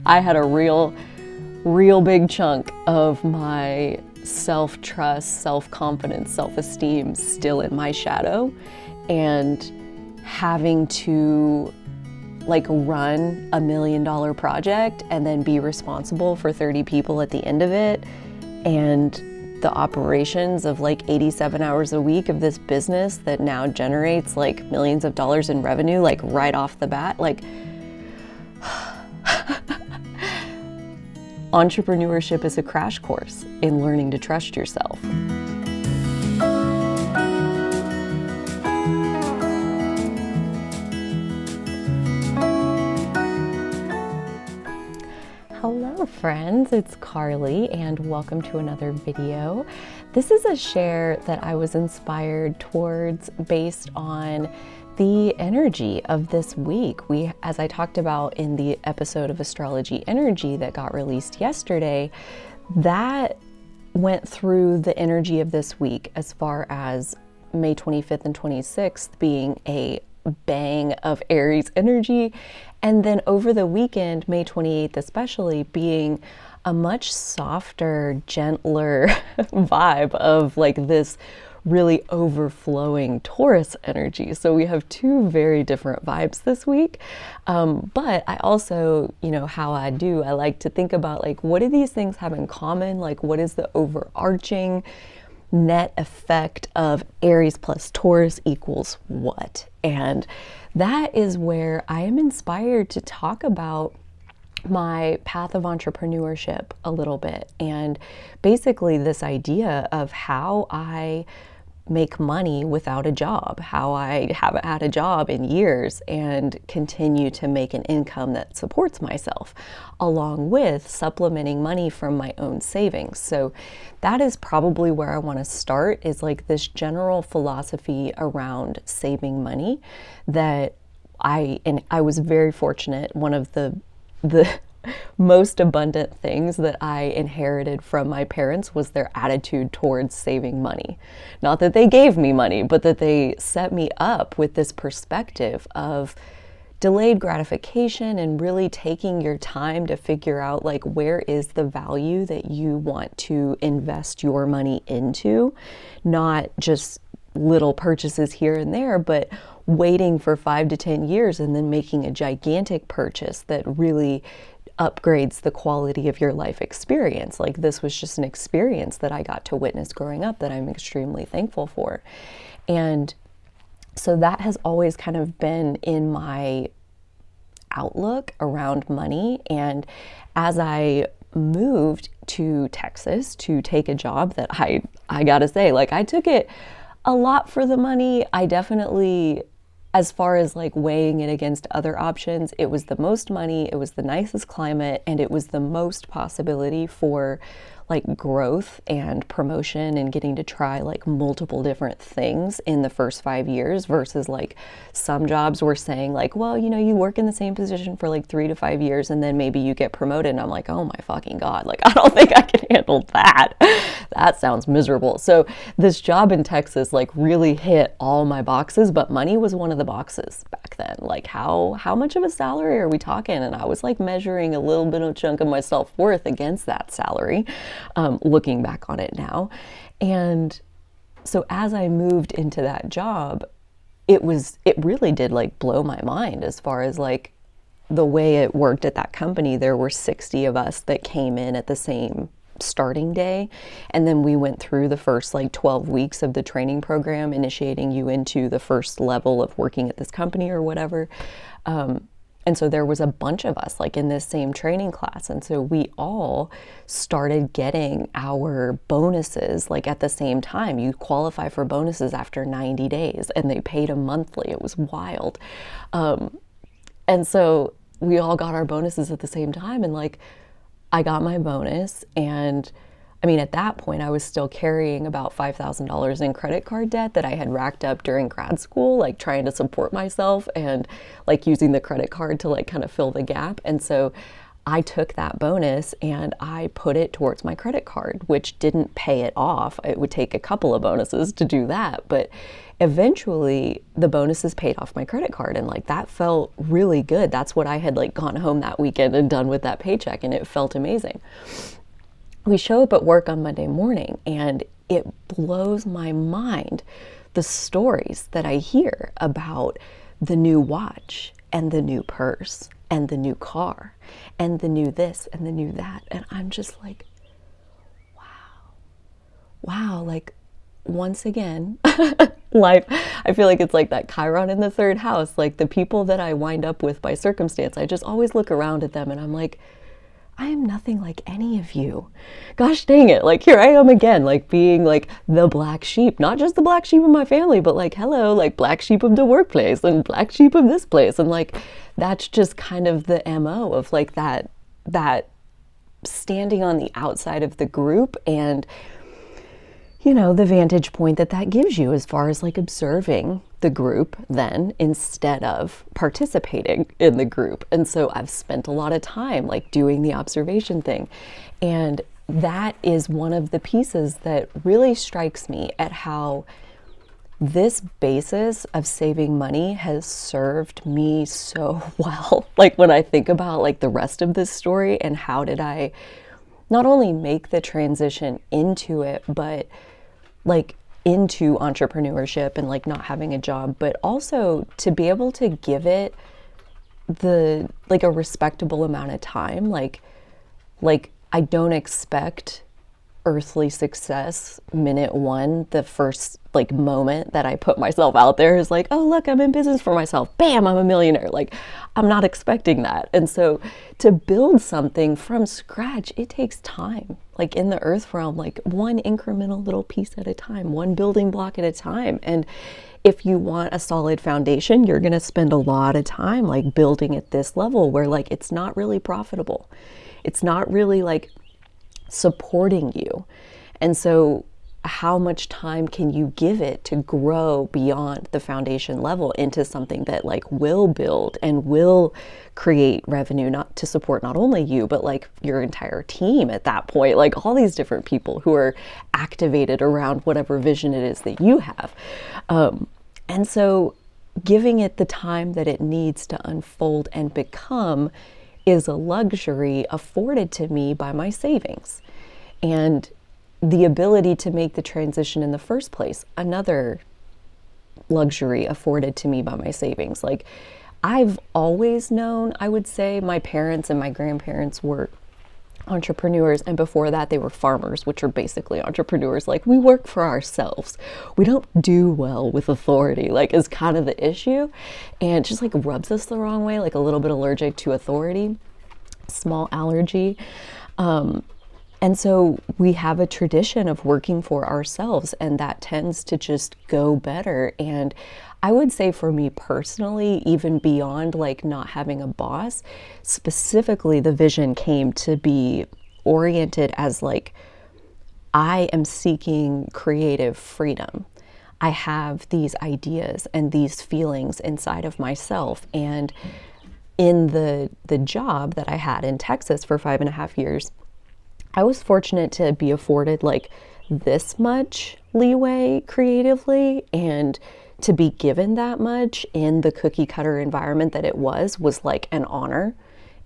I had a real big chunk of my self-trust, self-confidence, self-esteem still in my shadow, and having to like run $1 million project and then be responsible for 30 people at the end of it, and the operations of like 87 hours a week of this business that now generates like millions of dollars in revenue, like right off the bat. Like entrepreneurship is a crash course in learning to trust yourself. Hello friends, it's Carly and welcome to another video. This is a share that I was inspired towards based on the energy of this week. As I talked about in the episode of Astrology Energy that got released yesterday, that went through the energy of this week as far as May 25th and 26th being a bang of Aries energy, and then over the weekend, May 28th especially, being a much softer, gentler vibe of like this really overflowing Taurus energy. So we have two very different vibes this week. But I also, how I like to think about like, what do these things have in common? Like, what is the overarching net effect of Aries plus Taurus equals what? And that is where I am inspired to talk about my path of entrepreneurship a little bit, and basically this idea of how I make money without a job, how I haven't had a job in years and continue to make an income that supports myself, along with supplementing money from my own savings. So that is probably where I want to start, is like this general philosophy around saving money that I was very fortunate. One of the most abundant things that I inherited from my parents was their attitude towards saving money. Not that they gave me money, but that they set me up with this perspective of delayed gratification and really taking your time to figure out like, where is the value that you want to invest your money into, not just little purchases here and there, but waiting for 5 to 10 years and then making a gigantic purchase that really upgrades the quality of your life experience. Like, this was just an experience that I got to witness growing up that I'm extremely thankful for. And so that has always kind of been in my outlook around money. And as I moved to Texas to take a job that I gotta say, like, I took it a lot for the money. I definitely, as far as like weighing it against other options, it was the most money, it was the nicest climate, and it was the most possibility for like growth and promotion and getting to try like multiple different things in the first 5 years, versus like some jobs were saying like, well, you work in the same position for like 3 to 5 years and then maybe you get promoted. And I'm like, oh my fucking God, like, I don't think I can handle that. That sounds miserable. So this job in Texas like really hit all my boxes, but money was one of the boxes back then. Like, how much of a salary are we talking? And I was like measuring a little bit of a chunk of my self-worth against that salary. Looking back on it now. And so as I moved into that job, it really did like blow my mind as far as like the way it worked at that company. There were 60 of us that came in at the same starting day. And then we went through the first like 12 weeks of the training program, initiating you into the first level of working at this company or whatever. And so there was a bunch of us like in this same training class. And so we all started getting our bonuses like at the same time. You qualify for bonuses after 90 days and they paid them monthly. It was wild. And so we all got our bonuses at the same time. And like, I got my bonus, and I mean, at that point, I was still carrying about $5,000 in credit card debt that I had racked up during grad school, like trying to support myself and like using the credit card to like kind of fill the gap. And so I took that bonus and I put it towards my credit card, which didn't pay it off. It would take a couple of bonuses to do that, but eventually the bonuses paid off my credit card, and like that felt really good. That's what I had like gone home that weekend and done with that paycheck, and it felt amazing. We show up at work on Monday morning and it blows my mind the stories that I hear about the new watch and the new purse and the new car and the new this and the new that. And I'm just like, wow, like once again, life, I feel like it's like that Chiron in the third house, like the people that I wind up with by circumstance, I just always look around at them and I'm like, I am nothing like any of you. Gosh dang it. Like here I am again, like being like the black sheep, not just the black sheep of my family, but like, hello, like black sheep of the workplace and black sheep of this place. And like, that's just kind of the MO of like that standing on the outside of the group and, you know, the vantage point that gives you as far as like observing the group then instead of participating in the group. And so I've spent a lot of time like doing the observation thing. And that is one of the pieces that really strikes me at how this basis of saving money has served me so well. Like when I think about like the rest of this story and how did I not only make the transition into it, but like into entrepreneurship and like not having a job, but also to be able to give it the like a respectable amount of time. Like I don't expect earthly success minute one. The first like moment that I put myself out there is like, oh look, I'm in business for myself, bam, I'm a millionaire. Like I'm not expecting that. And so to build something from scratch, it takes time. Like in the earth realm, like one incremental little piece at a time, one building block at a time. And if you want a solid foundation, you're going to spend a lot of time like building at this level where like it's not really profitable. It's not really like supporting you. And so how much time can you give it to grow beyond the foundation level into something that like will build and will create revenue, not to support not only you, but like your entire team at that point, like all these different people who are activated around whatever vision it is that you have. And so giving it the time that it needs to unfold and become is a luxury afforded to me by my savings. And the ability to make the transition in the first place, another luxury afforded to me by my savings. Like I've always known, I would say my parents and my grandparents were entrepreneurs, and before that they were farmers, which are basically entrepreneurs. Like we work for ourselves. We don't do well with authority, like is kind of the issue, and just like rubs us the wrong way, like a little bit allergic to authority, small allergy. And so we have a tradition of working for ourselves, and that tends to just go better. And I would say for me personally, even beyond like not having a boss, specifically the vision came to be oriented as like, I am seeking creative freedom. I have these ideas and these feelings inside of myself. And in the job that I had in Texas for 5.5 years, I was fortunate to be afforded like this much leeway creatively, and to be given that much in the cookie cutter environment that it was like an honor.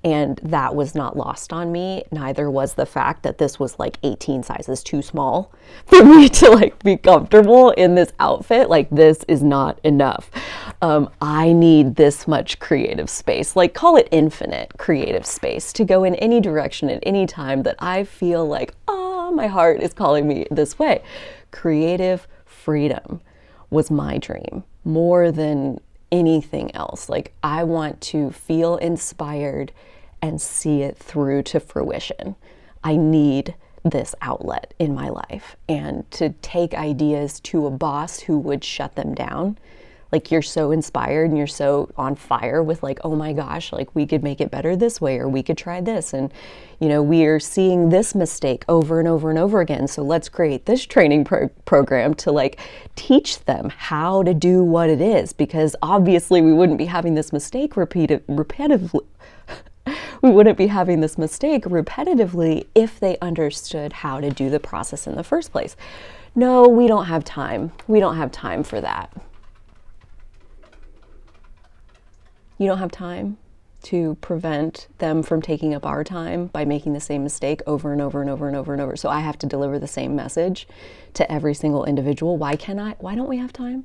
And that was not lost on me. Neither was the fact that this was like 18 sizes too small for me to like be comfortable in this outfit. Like this is not enough. I need this much creative space, like call it infinite creative space, to go in any direction at any time that I feel like, oh, my heart is calling me this way. Creative freedom was my dream more than anything else. Like I want to feel inspired and see it through to fruition. I need this outlet in my life, and to take ideas to a boss who would shut them down. Like you're so inspired and you're so on fire with like, oh my gosh, like we could make it better this way, or we could try this. And, you know, we are seeing this mistake over and over and over again. So let's create this training program to like teach them how to do what it is, because obviously we wouldn't be having this mistake repeatedly we wouldn't be having this mistake repetitively if they understood how to do the process in the first place. No, we don't have time. We don't have time for that. You don't have time to prevent them from taking up our time by making the same mistake over and over and over and over and over. So I have to deliver the same message to every single individual. Why don't we have time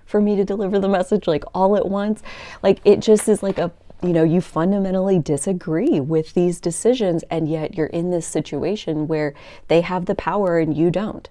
for me to deliver the message like all at once? Like, it just is like you fundamentally disagree with these decisions, and yet you're in this situation where they have the power and you don't.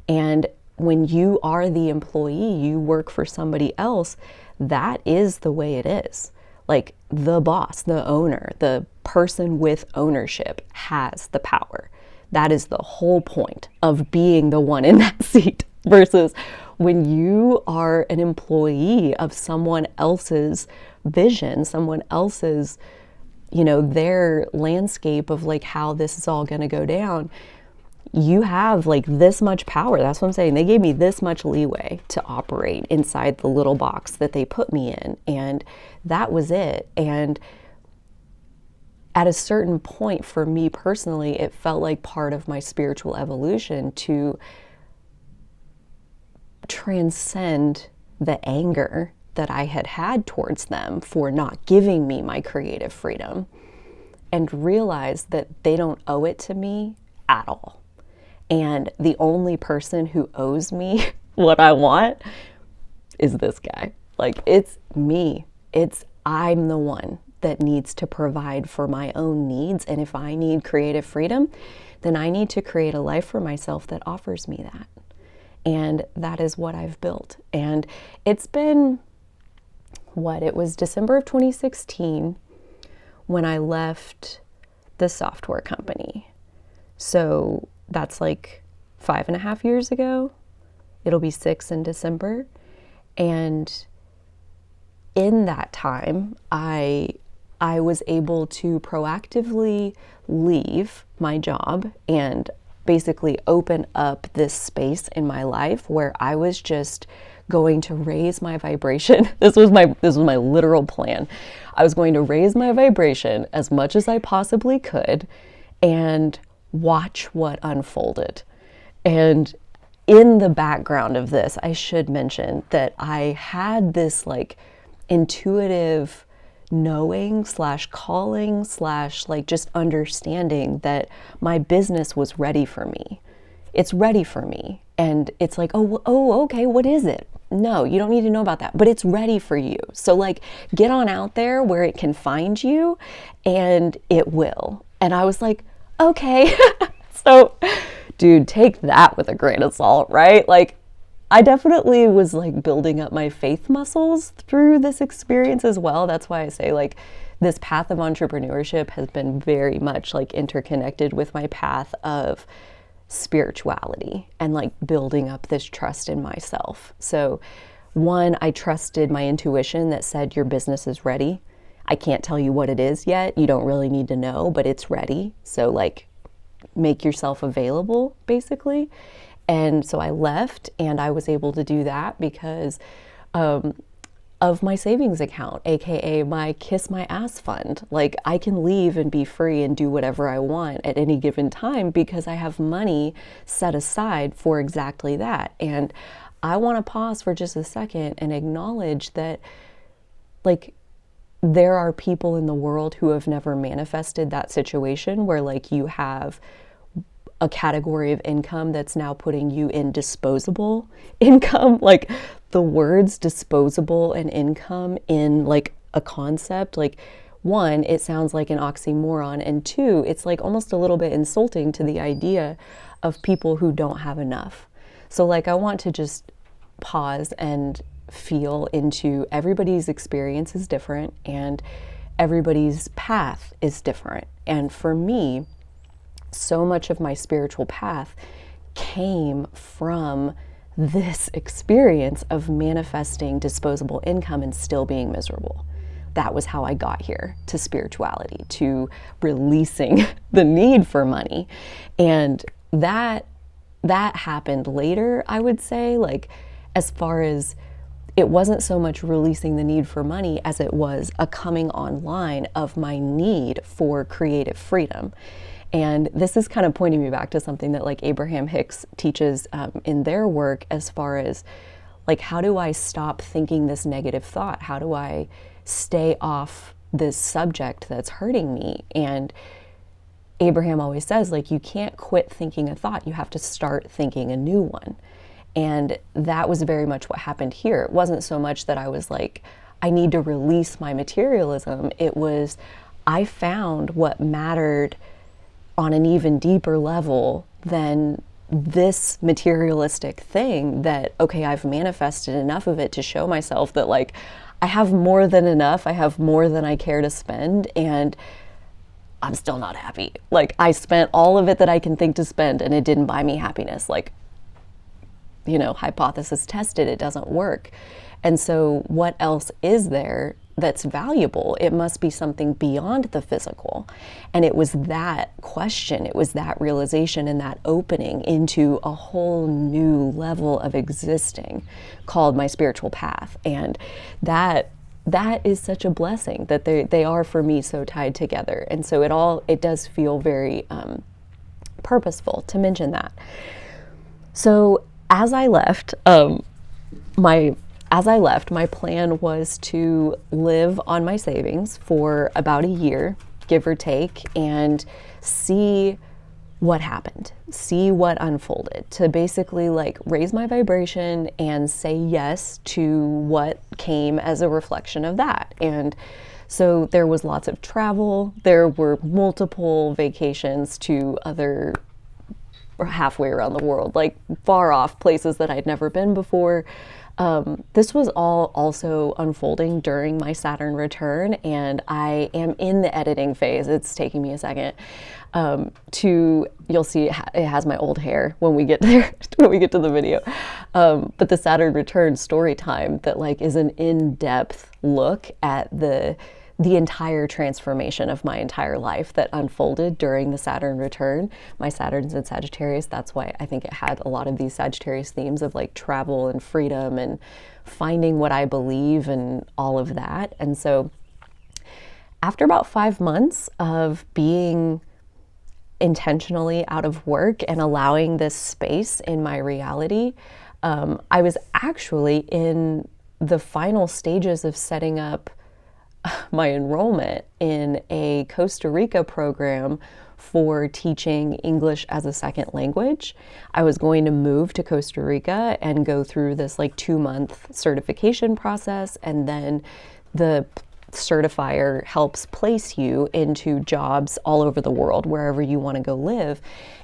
And when you are the employee, you work for somebody else, that is the way it is. Like, the boss, the owner, the person with ownership has the power. That is the whole point of being the one in that seat, versus when you are an employee of someone else's vision, someone else's, their landscape of like how this is all going to go down. You have like this much power. That's what I'm saying. They gave me this much leeway to operate inside the little box that they put me in. And that was it. And at a certain point for me personally, it felt like part of my spiritual evolution to transcend the anger that I had had towards them for not giving me my creative freedom, and realize that they don't owe it to me at all. And the only person who owes me what I want is this guy. Like, it's me. I'm the one that needs to provide for my own needs. And if I need creative freedom, then I need to create a life for myself that offers me that. And that is what I've built. And it's been, it was December of 2016 when I left the software company. So that's like 5.5 years ago. It'll be 6 in December. And in that time, I was able to proactively leave my job and basically open up this space in my life where I was just going to raise my vibration. This was my literal plan. I was going to raise my vibration as much as I possibly could and watch what unfolded. And in the background of this, I should mention that I had this like intuitive knowing / calling / like just understanding that my business was ready for me. It's ready for me. And it's like, okay, what is it? No, you don't need to know about that, but it's ready for you. So like, get on out there where it can find you, and it will. And I was like, okay. So, dude, take that with a grain of salt, right? Like, I definitely was like building up my faith muscles through this experience as well. That's why I say like this path of entrepreneurship has been very much like interconnected with my path of spirituality and like building up this trust in myself. So one, I trusted my intuition that said your business is ready. I can't tell you what it is yet. You don't really need to know, but it's ready. So like make yourself available basically. And so I left, and I was able to do that because of my savings account, AKA my Kiss My Ass fund. Like, I can leave and be free and do whatever I want at any given time because I have money set aside for exactly that. And I want to pause for just a second and acknowledge that, like, there are people in the world who have never manifested that situation where like you have a category of income that's now putting you in disposable income. Like, the words disposable and income in like a concept, like, one, it sounds like an oxymoron, and two, it's like almost a little bit insulting to the idea of people who don't have enough. So like, I want to just pause and feel into everybody's experience is different and everybody's path is different. And for me, so much of my spiritual path came from this experience of manifesting disposable income and still being miserable. That was how I got here to spirituality, to releasing the need for money. And that happened later, I would say, like, as far as it wasn't so much releasing the need for money as it was a coming online of my need for creative freedom. And this is kind of pointing me back to something that like Abraham Hicks teaches in their work, as far as like, how do I stop thinking this negative thought? How do I stay off this subject that's hurting me? And Abraham always says, like, you can't quit thinking a thought. You have to start thinking a new one. And that was very much what happened here. It wasn't so much that I was like, I need to release my materialism. It was, I found what mattered on an even deeper level than this materialistic thing that, okay, I've manifested enough of it to show myself that like, I have more than enough. I have more than I care to spend, and I'm still not happy. Like, I spent all of it that I can think to spend and it didn't buy me happiness. Like, you know, hypothesis tested, it doesn't work. And so what else is there that's valuable? It must be something beyond the physical. And it was that question, it was that realization and that opening into a whole new level of existing called my spiritual path. And that is such a blessing that they are for me so tied together. And so it does feel very purposeful to mention that. So as I left, my plan was to live on my savings for about a year, give or take, and see what happened, see what unfolded, to basically like raise my vibration and say yes to what came as a reflection of that. And so there was lots of travel. There were multiple vacations to other halfway around the world, like far off places that I'd never been before. This was all also unfolding during my Saturn return, and I am in the editing phase. It's taking me a second you'll see it has my old hair when we get there, when we get to the video. But the Saturn return story time that like is an in-depth look at the entire transformation of my entire life that unfolded during the Saturn return. My Saturn's in Sagittarius. That's why I think it had a lot of these Sagittarius themes of like travel and freedom and finding what I believe and all of that. And so after about 5 months of being intentionally out of work and allowing this space in my reality, I was actually in the final stages of setting up my enrollment in a Costa Rica program for teaching English as a second language. I was going to move to Costa Rica and go through this like 2-month certification process, and then the certifier helps place you into jobs all over the world, wherever you want to go live.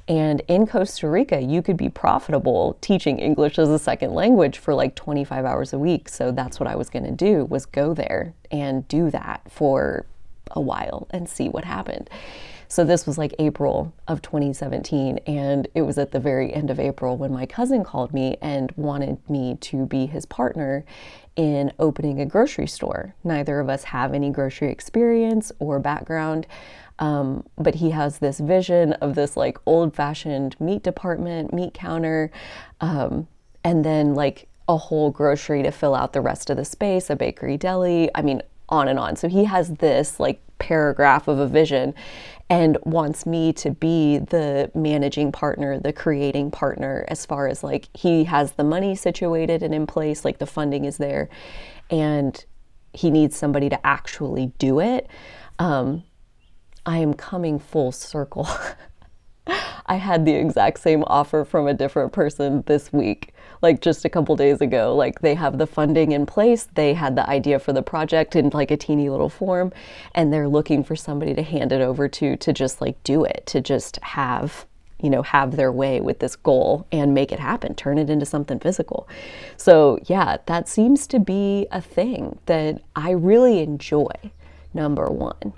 And in Costa Rica, you could be profitable teaching English as a second language for like 25 hours a week. So that's what I was going to do, was go there and do that for a while and see what happened. So this was like April of 2017, and it was at the very end of April when my cousin called me and wanted me to be his partner in opening a grocery store. Neither of us have any grocery experience or background, but he has this vision of this like old-fashioned meat department, meat counter, and then like a whole grocery to fill out the rest of the space, a bakery, deli, I mean, on and on. So he has this like paragraph of a vision and wants me to be the managing partner, the creating partner, as far as like he has the money situated and in place, like the funding is there, and he needs somebody to actually do it. I am coming full circle. I had the exact same offer from a different person this week, like just a couple days ago. Like they have the funding in place, they had the idea for the project in like a teeny little form, and they're looking for somebody to hand it over to just like do it, to just have, you know, have their way with this goal and make it happen, turn it into something physical. So yeah, that seems to be a thing that I really enjoy, number one.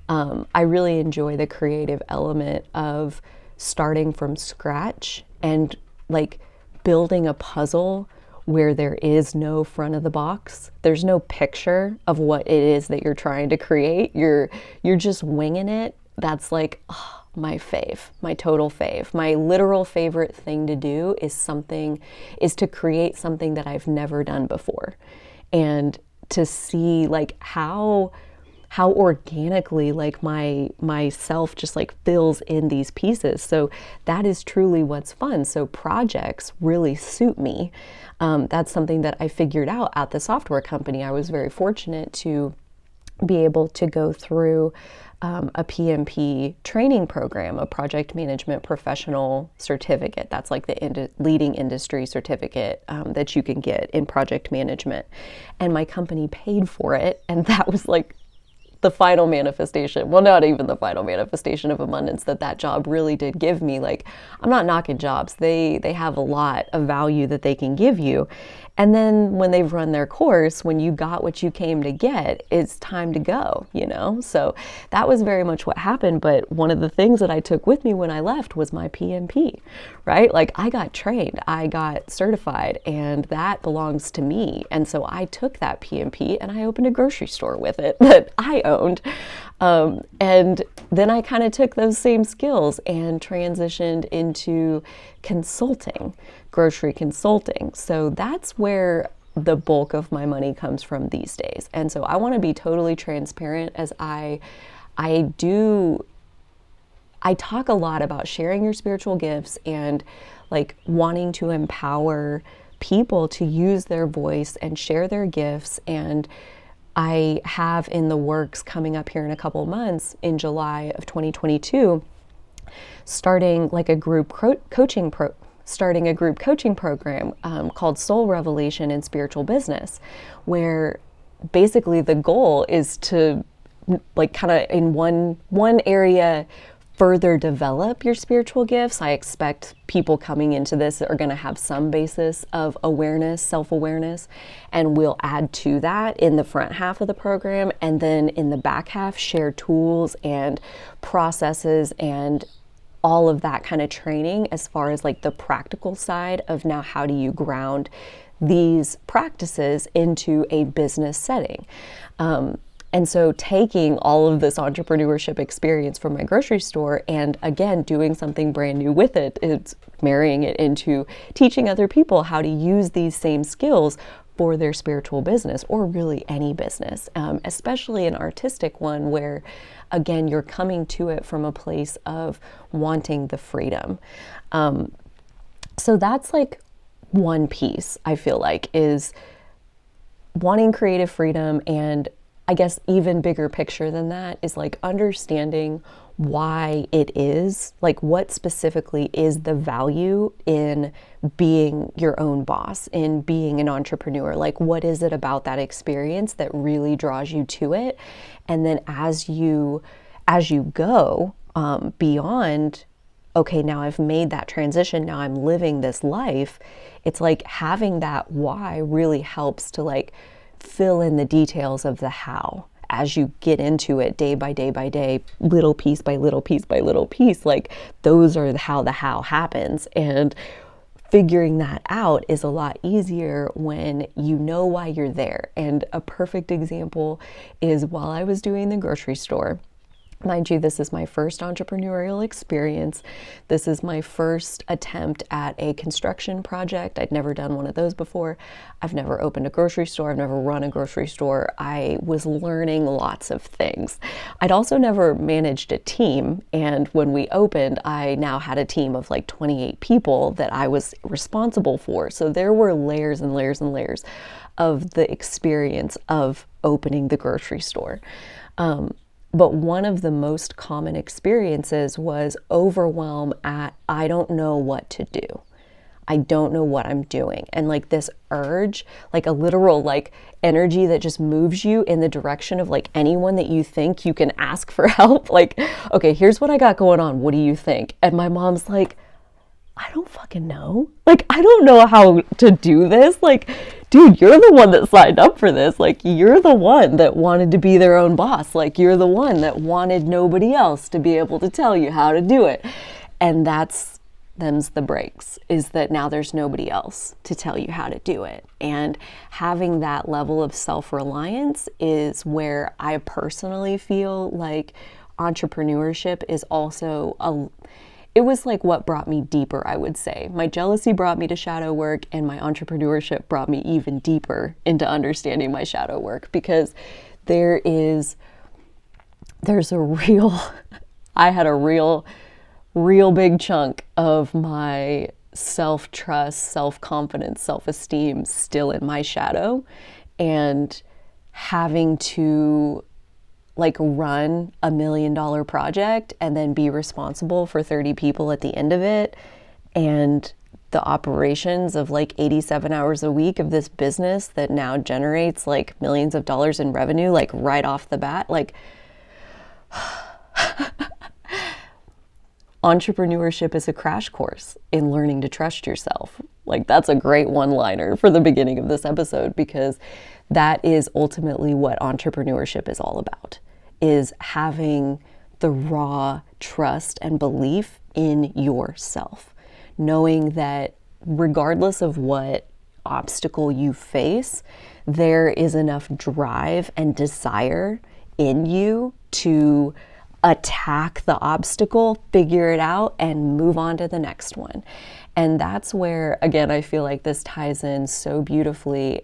I really enjoy the creative element of starting from scratch and like building a puzzle where there is no front of the box. There's no picture of what it is that you're trying to create. You're just winging it. That's like, oh, my fave, my total fave. My literal favorite thing to do is to create something that I've never done before, and to see like how organically like myself just like fills in these pieces. So that is truly what's fun. So projects really suit me. That's something that I figured out at the software company. I was very fortunate to be able to go through a PMP training program, a project management professional certificate. That's like the leading industry certificate that you can get in project management. And my company paid for it. And that was like the final manifestation, well, not even the final manifestation of abundance that job really did give me. Like, I'm not knocking jobs. They have a lot of value that they can give you. And then when they've run their course, when you got what you came to get, it's time to go, you know? So that was very much what happened. But one of the things that I took with me when I left was my PMP, right? Like, I got trained, I got certified, and that belongs to me. And so I took that PMP and I opened a grocery store with it that I owned. And then I kind of took those same skills and transitioned into consulting, grocery consulting. So that's where the bulk of my money comes from these days. And so I want to be totally transparent, as I talk a lot about sharing your spiritual gifts and like wanting to empower people to use their voice and share their gifts. And I have in the works coming up here in a couple of months, in July of 2022, starting like a group coaching program called Soul Revelation in Spiritual Business, where basically the goal is to like kind of in one area further develop your spiritual gifts. I expect people coming into this are going to have some basis of awareness, self-awareness, and we'll add to that in the front half of the program. And then in the back half, share tools and processes and all of that kind of training as far as like the practical side of now how do you ground these practices into a business setting. And so taking all of this entrepreneurship experience from my grocery store and again, doing something brand new with it, it's marrying it into teaching other people how to use these same skills for their spiritual business, or really any business, especially an artistic one where, again, you're coming to it from a place of wanting the freedom. So that's like one piece, I feel like, is wanting creative freedom. And I guess even bigger picture than that is like understanding why it is, like what specifically is the value in being your own boss, in being an entrepreneur. Like what is it about that experience that really draws you to it? And then as you go beyond, okay, now I've made that transition, now I'm living this life, it's like having that why really helps to like fill in the details of the how as you get into it day by day by day, little piece by little piece by little piece. Like those are how the how happens. And figuring that out is a lot easier when you know why you're there. And a perfect example is while I was doing the grocery store. Mind you, this is my first entrepreneurial experience. This is my first attempt at a construction project. I'd never done one of those before. I've never opened a grocery store. I've never run a grocery store. I was learning lots of things. I'd also never managed a team. And when we opened, I now had a team of like 28 people that I was responsible for. So there were layers and layers and layers of the experience of opening the grocery store. But one of the most common experiences was overwhelm at, I don't know what to do. I don't know what I'm doing. And like this urge, like a literal like energy that just moves you in the direction of like anyone that you think you can ask for help. Like, okay, here's what I got going on. What do you think? And my mom's like, I don't fucking know. Like, I don't know how to do this. Like, dude, you're the one that signed up for this. Like, you're the one that wanted to be their own boss. Like, you're the one that wanted nobody else to be able to tell you how to do it. And them's the breaks, is that now there's nobody else to tell you how to do it. And having that level of self-reliance is where I personally feel like entrepreneurship is also it was like what brought me deeper, I would say. My jealousy brought me to shadow work, and my entrepreneurship brought me even deeper into understanding my shadow work, because there's a real, I had a real big chunk of my self-trust, self-confidence, self-esteem still in my shadow, and having to like run $1 million project and then be responsible for 30 people at the end of it, and the operations of like 87 hours a week of this business that now generates like millions of dollars in revenue, like right off the bat. Like entrepreneurship is a crash course in learning to trust yourself. Like that's a great one-liner for the beginning of this episode, because that is ultimately what entrepreneurship is all about, is having the raw trust and belief in yourself, knowing that regardless of what obstacle you face, there is enough drive and desire in you to attack the obstacle, figure it out, and move on to the next one. And that's where, again, I feel like this ties in so beautifully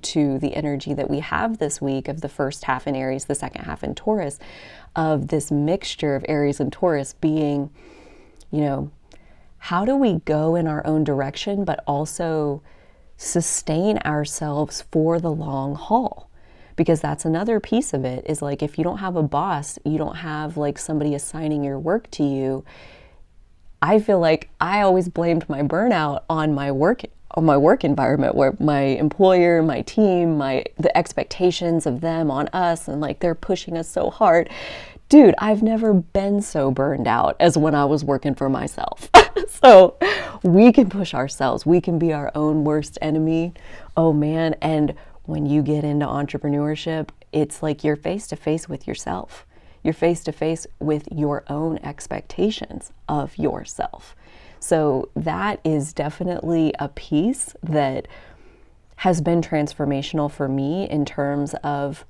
to the energy that we have this week of the first half in Aries, the second half in Taurus, of this mixture of Aries and Taurus being, you know, how do we go in our own direction, but also sustain ourselves for the long haul? Because that's another piece of it, is like if you don't have a boss, you don't have like somebody assigning your work to you. I feel like I always blamed my burnout on my work environment, where my employer, my team, the expectations of them on us, and like they're pushing us so hard. Dude, I've never been so burned out as when I was working for myself. So we can push ourselves. We can be our own worst enemy. Oh man. And when you get into entrepreneurship, it's like you're face to face with yourself. You're face to face with your own expectations of yourself. So that is definitely a piece that has been transformational for me in terms of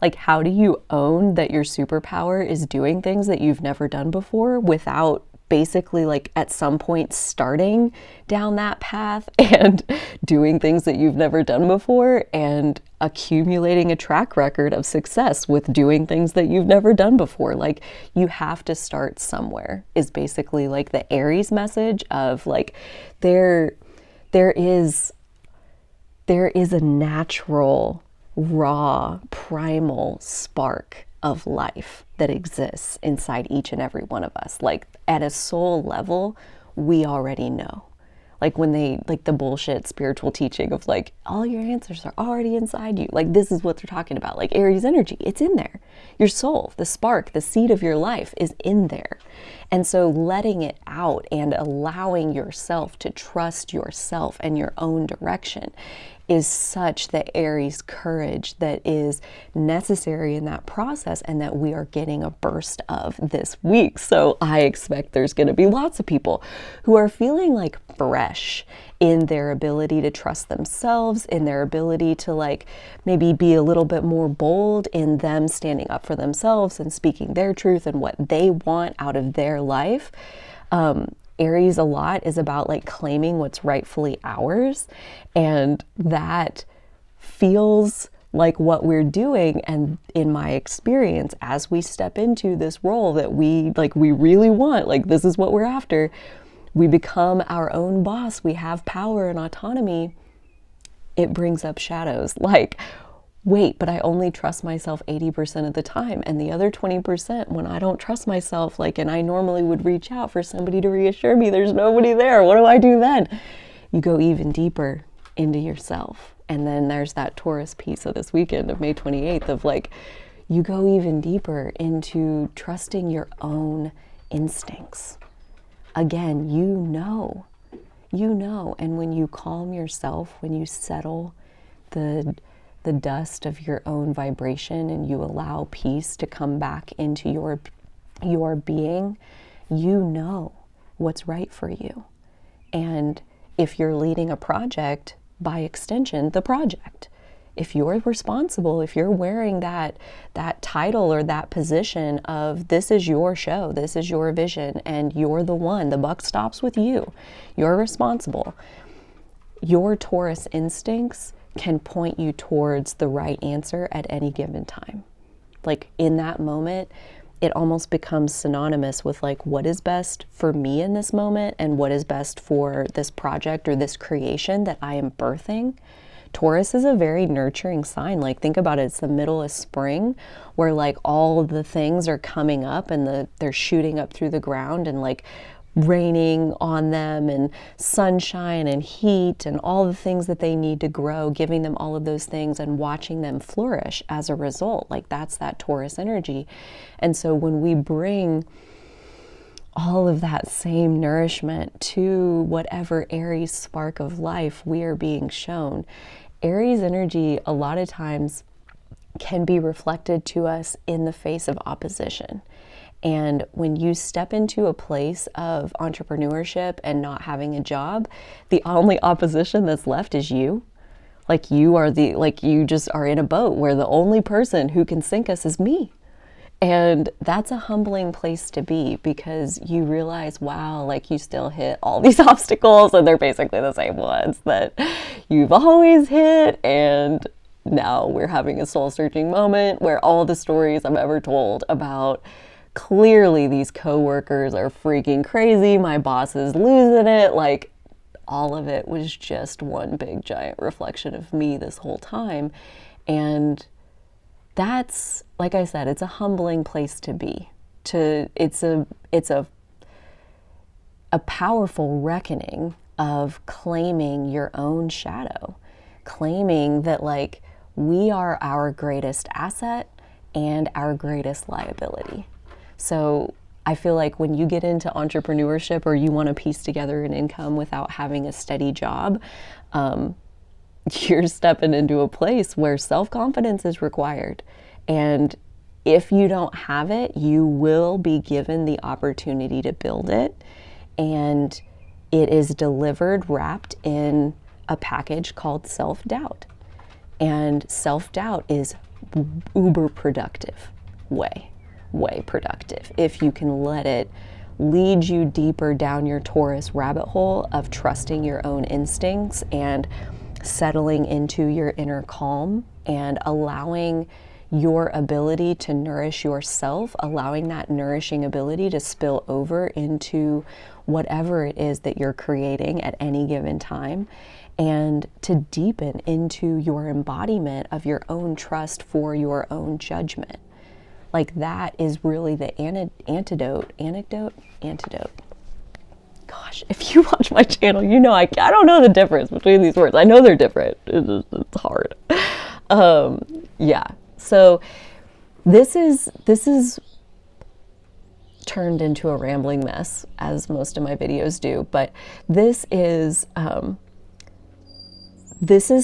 like, how do you own that your superpower is doing things that you've never done before without basically like at some point starting down that path and doing things that you've never done before and accumulating a track record of success with doing things that you've never done before. Like, you have to start somewhere, is basically like the Aries message of like, there is a natural, raw, primal spark of life that exists inside each and every one of us. Like, at a soul level, we already know. Like when they, like the bullshit spiritual teaching of like, all your answers are already inside you. Like, this is what they're talking about. Like Aries energy, it's in there. Your soul, the spark, the seed of your life is in there. And so letting it out and allowing yourself to trust yourself and your own direction is such the Aries courage that is necessary in that process, and that we are getting a burst of this week. So I expect there's going to be lots of people who are feeling like fresh in their ability to trust themselves, in their ability to like maybe be a little bit more bold in them standing up for themselves and speaking their truth and what they want out of their life. Aries a lot is about like claiming what's rightfully ours, and that feels like what we're doing. And in my experience, as we step into this role that we really want, like this is what we're after, we become our own boss, we have power and autonomy, it brings up shadows like, wait, but I only trust myself 80% of the time. And the other 20%, when I don't trust myself, like, and I normally would reach out for somebody to reassure me there's nobody there, what do I do then? You go even deeper into yourself. And then there's that Taurus piece of this weekend of May 28th of like, you go even deeper into trusting your own instincts. Again, you know. And when you calm yourself, when you settle the dust of your own vibration and you allow peace to come back into your being, you know what's right for you. And if you're leading a project, by extension, the project, if you're responsible, if you're wearing that title or that position of this is your show, this is your vision, and you're the one, the buck stops with you, you're responsible, your Taurus instincts can point you towards the right answer at any given time. Like in that moment, it almost becomes synonymous with like what is best for me in this moment and what is best for this project or this creation that I am birthing. Taurus is a very nurturing sign. Like think about it, it's the middle of spring where like all of the things are coming up and they're shooting up through the ground and like raining on them and sunshine and heat and all the things that they need to grow, giving them all of those things and watching them flourish as a result. Like that's that Taurus energy. And so when we bring all of that same nourishment to whatever Aries spark of life we are being shown, Aries energy a lot of times can be reflected to us in the face of opposition. And when you step into a place of entrepreneurship and not having a job, the only opposition that's left is you. Like you just are in a boat where the only person who can sink us is me. And that's a humbling place to be because you realize, wow, like you still hit all these obstacles and they're basically the same ones that you've always hit. And now we're having a soul-searching moment where all the stories I've ever told about clearly these coworkers are freaking crazy, my boss is losing it, like all of it was just one big giant reflection of me this whole time. And that's, like I said, it's a humbling place to be. It's a powerful reckoning of claiming your own shadow, claiming that like we are our greatest asset and our greatest liability. So I feel like when you get into entrepreneurship or you want to piece together an income without having a steady job, you're stepping into a place where self-confidence is required. And if you don't have it, you will be given the opportunity to build it. And it is delivered wrapped in a package called self-doubt. And self-doubt is uber productive, way productive if you can let it lead you deeper down your Taurus rabbit hole of trusting your own instincts and settling into your inner calm and allowing your ability to nourish yourself, allowing that nourishing ability to spill over into whatever it is that you're creating at any given time, and to deepen into your embodiment of your own trust for your own judgment. Like that is really the antidote. Gosh, if you watch my channel, you know I don't know the difference between these words. I know they're different. It's hard. Yeah. So this is turned into a rambling mess, as most of my videos do. But this is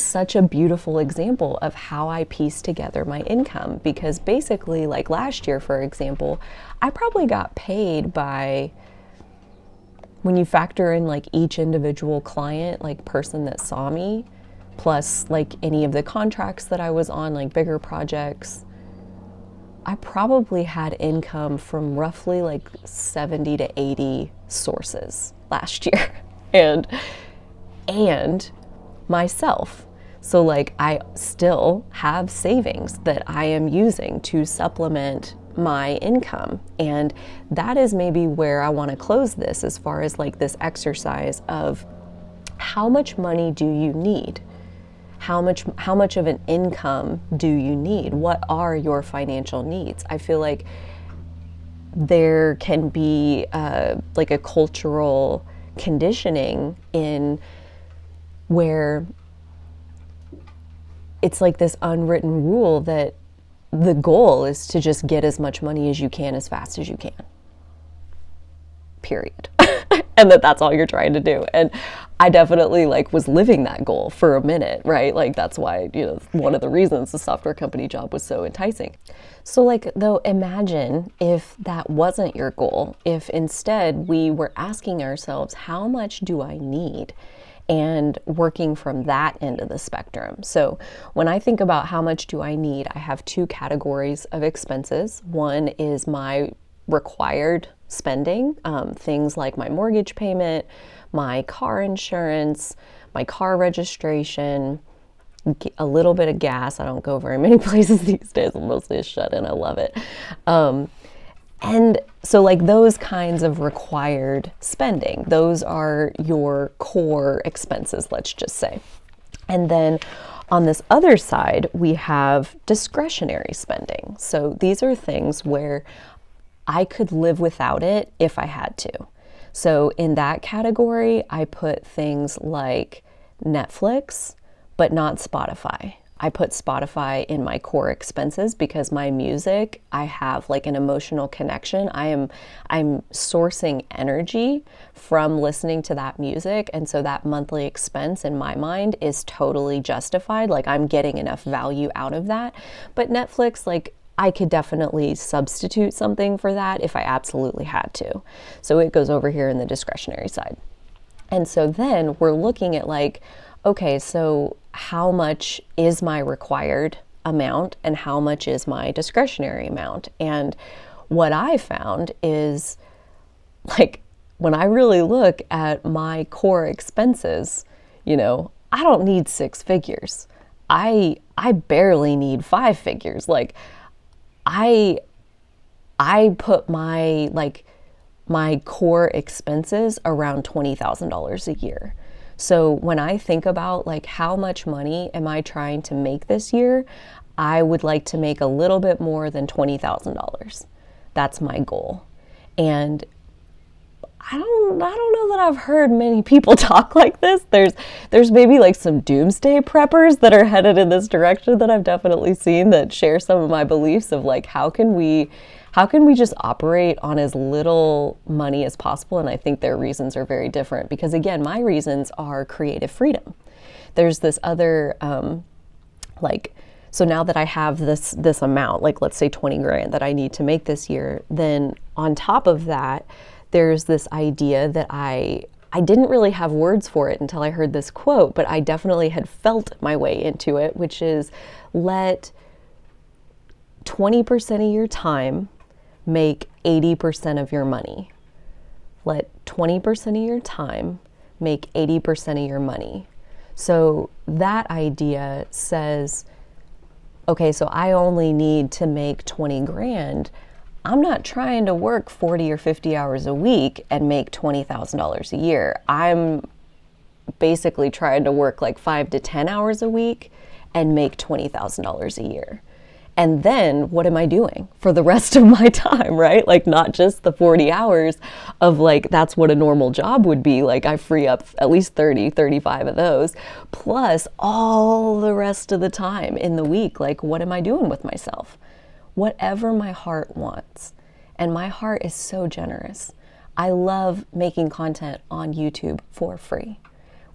such a beautiful example of how I piece together my income, because basically, like last year, for example, I probably got paid by, when you factor in like each individual client, like person that saw me, plus like any of the contracts that I was on, like bigger projects, I probably had income from roughly like 70 to 80 sources last year. and myself. So like I still have savings that I am using to supplement my income. And that is maybe where I want to close this, as far as like this exercise of how much money do you need? How much of an income do you need? What are your financial needs? I feel like there can be like a cultural conditioning in where it's like this unwritten rule that the goal is to just get as much money as you can as fast as you can. Period. And that's all you're trying to do. And I definitely like was living that goal for a minute, right? Like that's why, you know, one of the reasons the software company job was so enticing. So like, though, imagine if that wasn't your goal, if instead we were asking ourselves, how much do I need? and working from that end of the spectrum. So when I think about how much do I need, I have two categories of expenses. One is my required spending, things like my mortgage payment, my car insurance, my car registration, a little bit of gas. I don't go very many places these days. I'm mostly a shut-in. I love it. And so like those kinds of required spending, those are your core expenses, let's just say. And then on this other side, we have discretionary spending. So these are things where I could live without it if I had to. So in that category, I put things like Netflix, but not Spotify. I put Spotify in my core expenses because my music, I have like an emotional connection. I'm sourcing energy from listening to that music. And so that monthly expense in my mind is totally justified. Like I'm getting enough value out of that. But Netflix, like I could definitely substitute something for that if I absolutely had to. So it goes over here in the discretionary side. And so then we're looking at like, okay, so how much is my required amount and how much is my discretionary amount? And what I found is like when I really look at my core expenses, you know, I don't need 6 figures. I barely need 5 figures. Like I put my core expenses around $20,000 a year. So when I think about like how much money am I trying to make this year, I would like to make a little bit more than $20,000. That's my goal. And I don't know that I've heard many people talk like this. There's maybe like some doomsday preppers that are headed in this direction that I've definitely seen that share some of my beliefs of like how can we just operate on as little money as possible? And I think their reasons are very different because again, my reasons are creative freedom. There's this other, so now that I have this amount, like let's say 20 grand that I need to make this year, then on top of that, there's this idea that I didn't really have words for it until I heard this quote, but I definitely had felt my way into it, which is let 20% of your time make 80% of your money. Let 20% of your time make 80% of your money. So that idea says, okay, so I only need to make 20 grand. I'm not trying to work 40 or 50 hours a week and make $20,000 a year. I'm basically trying to work like 5 to 10 hours a week and make $20,000 a year. And then what am I doing for the rest of my time, right? Like not just the 40 hours of like, that's what a normal job would be. Like I free up at least 30, 35 of those, plus all the rest of the time in the week. Like what am I doing with myself? Whatever my heart wants. And my heart is so generous. I love making content on YouTube for free.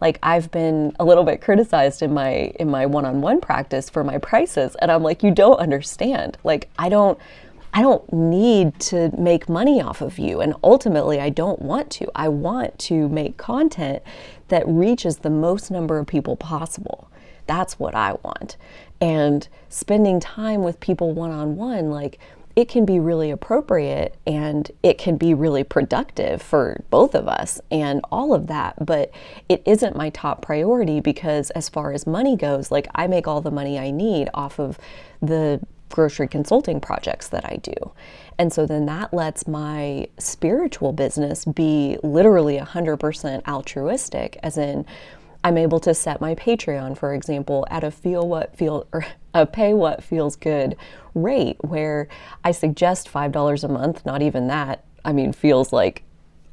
Like I've been a little bit criticized in my one-on-one practice for my prices. And I'm like, you don't understand. Like I don't need to make money off of you. And ultimately I don't want to. I want to make content that reaches the most number of people possible. That's what I want. And spending time with people one-on-one, like it can be really appropriate and it can be really productive for both of us and all of that. But it isn't my top priority because as far as money goes, like I make all the money I need off of the grocery consulting projects that I do. And so then that lets my spiritual business be literally 100% altruistic, as in I'm able to set my Patreon, for example, at a pay what feels good rate, where I suggest $5 a month, not even that. I mean, feels like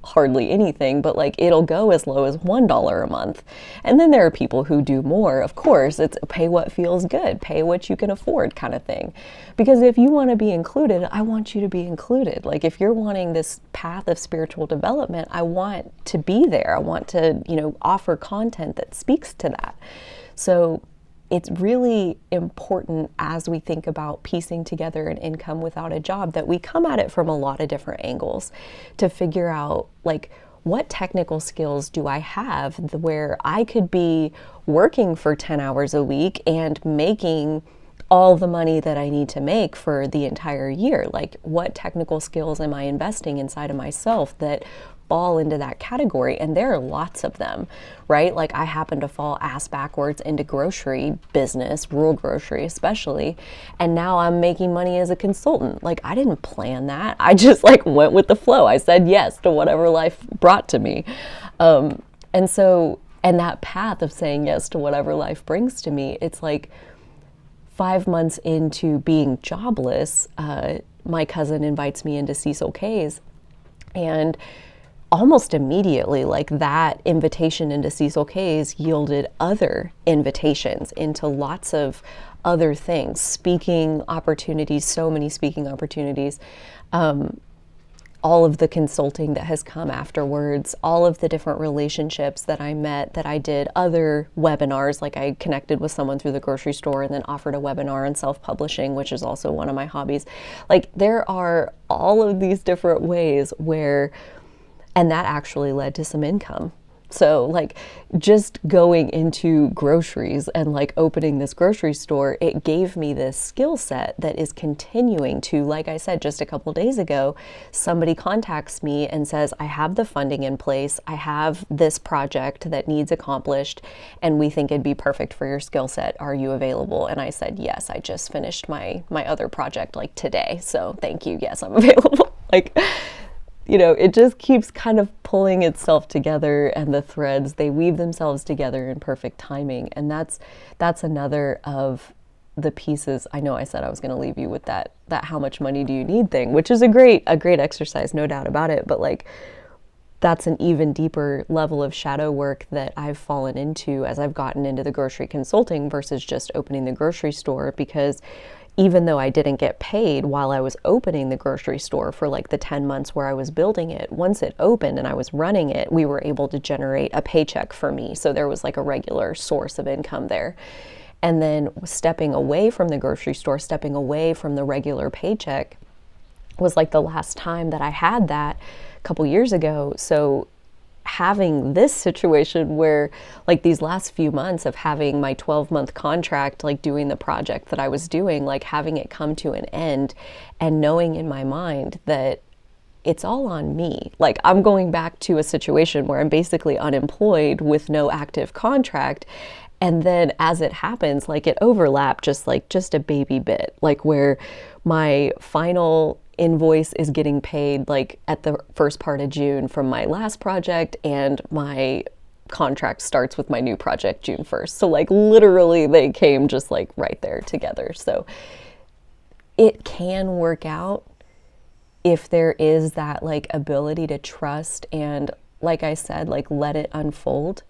hardly anything, but like it'll go as low as $1 a month. And then there are people who do more. Of course, it's pay what feels good, pay what you can afford kind of thing. Because if you want to be included, I want you to be included. Like if you're wanting this path of spiritual development, I want to be there. I want to, offer content that speaks to that. So it's really important as we think about piecing together an income without a job that we come at it from a lot of different angles to figure out like what technical skills do I have where I could be working for 10 hours a week and making all the money that I need to make for the entire year? Like, what technical skills am I investing inside of myself that fall into that category? And there are lots of them, right? Like, I happen to fall ass backwards into grocery business, rural grocery especially, and now I'm making money as a consultant. Like, I didn't plan that. I just like went with the flow. I said yes to whatever life brought to me. And that path of saying yes to whatever life brings to me, it's like 5 months into being jobless, my cousin invites me into Cecil K's, and almost immediately, like, that invitation into Cecil K's yielded other invitations into lots of other things, speaking opportunities, so many speaking opportunities, all of the consulting that has come afterwards, all of the different relationships that I met, that I did other webinars, like I connected with someone through the grocery store and then offered a webinar on self-publishing, which is also one of my hobbies. Like, there are all of these different ways where, and that actually led to some income. So like, just going into groceries and like opening this grocery store, it gave me this skill set that is continuing to, like I said, just a couple days ago, somebody contacts me and says, I have the funding in place, I have this project that needs accomplished, and we think it'd be perfect for your skill set. Are you available? And I said, yes, I just finished my other project like today, so thank you, yes, I'm available. Like, you know, it just keeps kind of pulling itself together, and the threads, they weave themselves together in perfect timing. And that's another of the pieces. I know I said I was going to leave you with that how much money do you need thing, which is a great exercise, no doubt about it. But like, that's an even deeper level of shadow work that I've fallen into as I've gotten into the grocery consulting versus just opening the grocery store, because even though I didn't get paid while I was opening the grocery store for like the 10 months where I was building it, once it opened and I was running it, we were able to generate a paycheck for me. So there was like a regular source of income there. And then stepping away from the grocery store, stepping away from the regular paycheck, was like the last time that I had that a couple years ago. So having this situation where, like, these last few months of having my 12-month contract, like doing the project that I was doing, like having it come to an end, and knowing in my mind that it's all on me. Like, I'm going back to a situation where I'm basically unemployed with no active contract. And then as it happens, like, it overlapped just a baby bit, like where my final invoice is getting paid like at the first part of June from my last project, and my contract starts with my new project June 1st. So like, literally they came just like right there together. So it can work out if there is that like ability to trust, and like I said, like, let it unfold.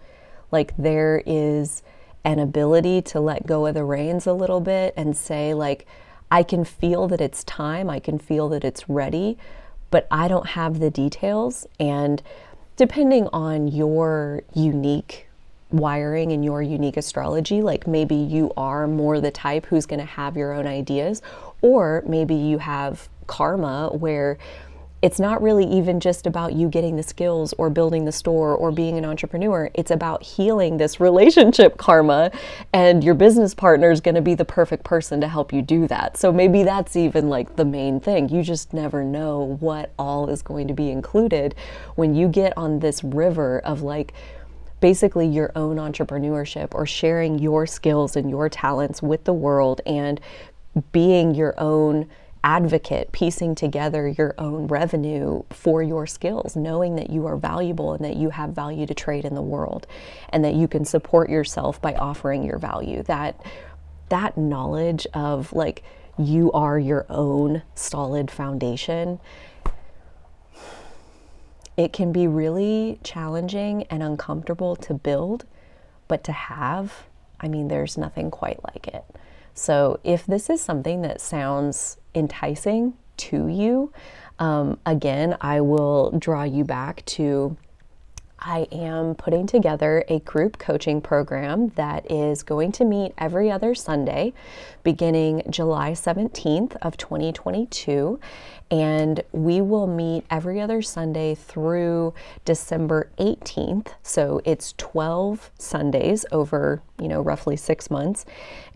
Like, there is an ability to let go of the reins a little bit and say, like, I can feel that it's time, I can feel that it's ready, but I don't have the details. And depending on your unique wiring and your unique astrology, like, maybe you are more the type who's going to have your own ideas, or maybe you have karma where it's not really even just about you getting the skills or building the store or being an entrepreneur. It's about healing this relationship karma, and your business partner is going to be the perfect person to help you do that. So maybe that's even like the main thing. You just never know what all is going to be included when you get on this river of like basically your own entrepreneurship, or sharing your skills and your talents with the world, and being your own advocate, piecing together your own revenue for your skills, knowing that you are valuable and that you have value to trade in the world, and that you can support yourself by offering your value. That knowledge of like, you are your own solid foundation, it can be really challenging and uncomfortable to build, but to have, I mean, there's nothing quite like it. So if this is something that sounds enticing to you, again, I will draw you back to, I am putting together a group coaching program that is going to meet every other Sunday beginning July 17th of 2022, and we will meet every other Sunday through December 18th. So it's 12 Sundays over, roughly 6 months,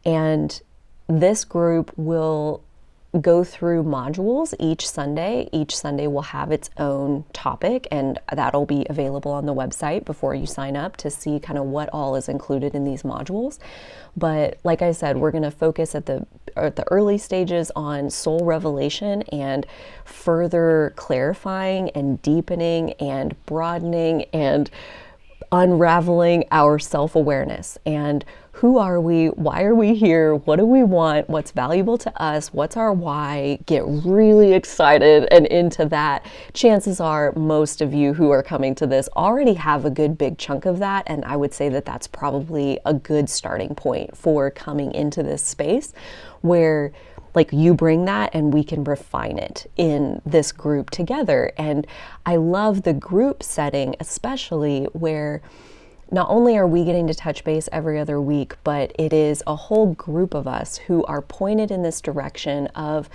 and this group will go through modules each Sunday. Each Sunday will have its own topic, and that'll be available on the website before you sign up to see kind of what all is included in these modules. But like I said, we're going to focus at the early stages on soul revelation and further clarifying and deepening and broadening and unraveling our self-awareness and who are we, why are we here, what do we want, what's valuable to us, what's our why. Get really excited and into that. Chances are most of you who are coming to this already have a good big chunk of that, and I would say that that's probably a good starting point for coming into this space where you bring that and we can refine it in this group together. And I love the group setting, especially where not only are we getting to touch base every other week, but it is a whole group of us who are pointed in this direction of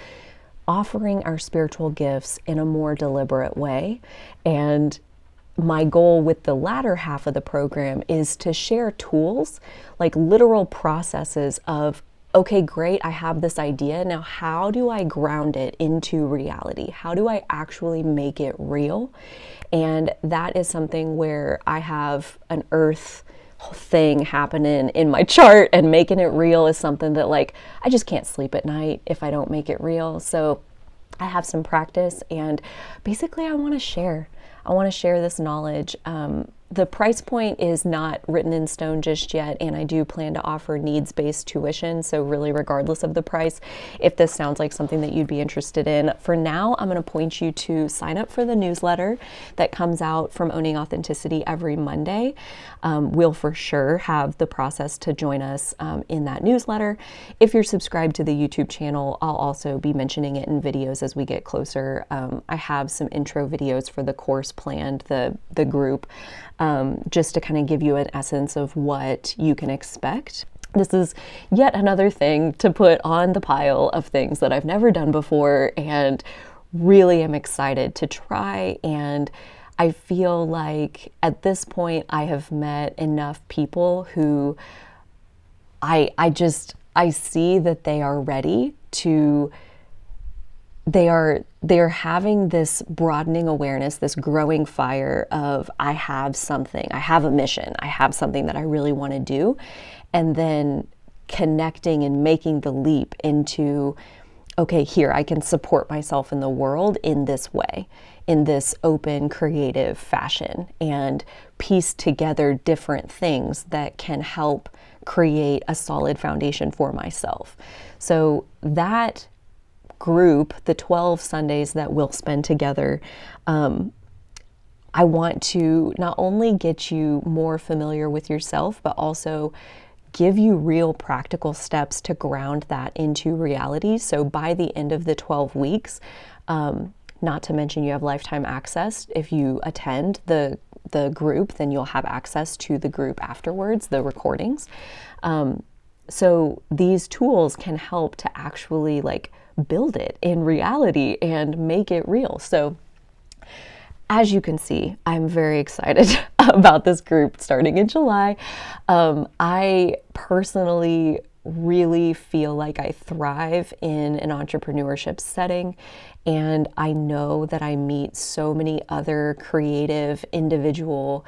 offering our spiritual gifts in a more deliberate way. And my goal with the latter half of the program is to share tools, like literal processes of, okay, great, I have this idea. Now, how do I ground it into reality? How do I actually make it real? And that is something where I have an earth thing happening in my chart, and making it real is something that I just can't sleep at night if I don't make it real. So I have some practice, and basically I want to share this knowledge. The price point is not written in stone just yet, and I do plan to offer needs-based tuition, so really regardless of the price, if this sounds like something that you'd be interested in. For now, I'm going to point you to sign up for the newsletter that comes out from Owning Authenticity every Monday. We'll for sure have the process to join us in that newsletter. If you're subscribed to the YouTube channel, I'll also be mentioning it in videos as we get closer. I have some intro videos for the course planned, the group, just to kind of give you an essence of what you can expect. This is yet another thing to put on the pile of things that I've never done before, and really am excited to try. And I feel like at this point I have met enough people who I see that they are ready to, they are having this broadening awareness, this growing fire of, I have something, I have a mission, I have something that I really want to do, and then connecting and making the leap into, okay, here, I can support myself in the world in this way, in this open, creative fashion, and piece together different things that can help create a solid foundation for myself. So that group, the 12 Sundays that we'll spend together, I want to not only get you more familiar with yourself, but also give you real practical steps to ground that into reality. So by the end of the 12 weeks, not to mention you have lifetime access. If you attend the group, then you'll have access to the group afterwards, the recordings. So these tools can help to actually build it in reality and make it real. So as you can see, I'm very excited about this group starting in July. I personally really feel like I thrive in an entrepreneurship setting, and I know that I meet so many other creative individual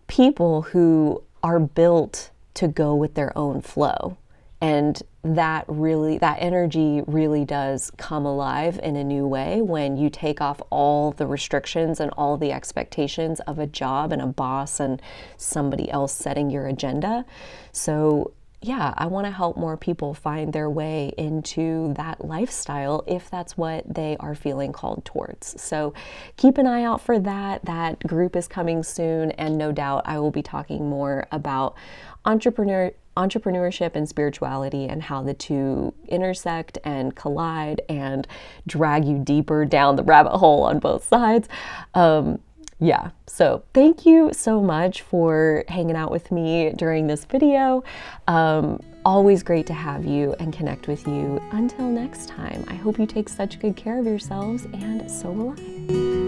people who are built to go with their own flow. And that energy really does come alive in a new way when you take off all the restrictions and all the expectations of a job and a boss and somebody else setting your agenda. So yeah, I want to help more people find their way into that lifestyle if that's what they are feeling called towards. So keep an eye out for that. That group is coming soon, and no doubt I will be talking more about entrepreneurship and spirituality and how the two intersect and collide and drag you deeper down the rabbit hole on both sides. Yeah, so thank you so much for hanging out with me during this video. Always great to have you and connect with you. Until next time, I hope you take such good care of yourselves, and so will I.